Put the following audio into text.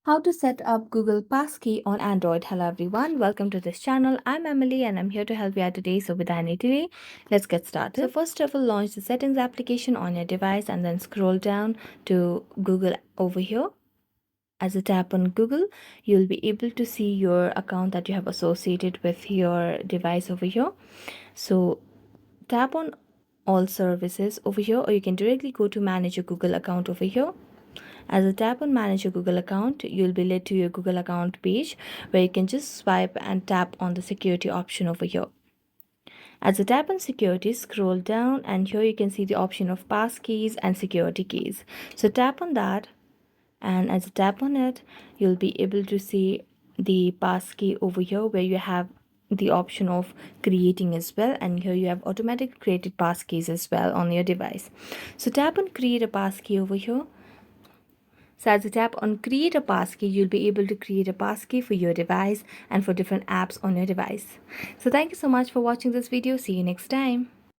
How to set up Google Passkey on Android. Hello everyone, welcome to this channel. I'm Emily and I'm here to help you out today. So without any delay, let's get started. So first of all, launch the settings application on your device and then scroll down to Google over here. As you tap on Google, you'll be able to see your account that you have associated with your device over here. So tap on all services over here, or you can directly go to manage your Google account over here. As you tap on manage your Google account, you'll be led to your Google account page where you can just swipe and tap on the security option over here. As you tap on security, scroll down and here you can see the option of passkeys and security keys. So tap on that, and as you tap on it, you'll be able to see the passkey over here where you have the option of creating as well, and here you have automatic created passkeys as well on your device. So tap on create a passkey over here. So as you tap on create a passkey, you'll be able to create a passkey for your device and for different apps on your device. So thank you so much for watching this video. See you next time.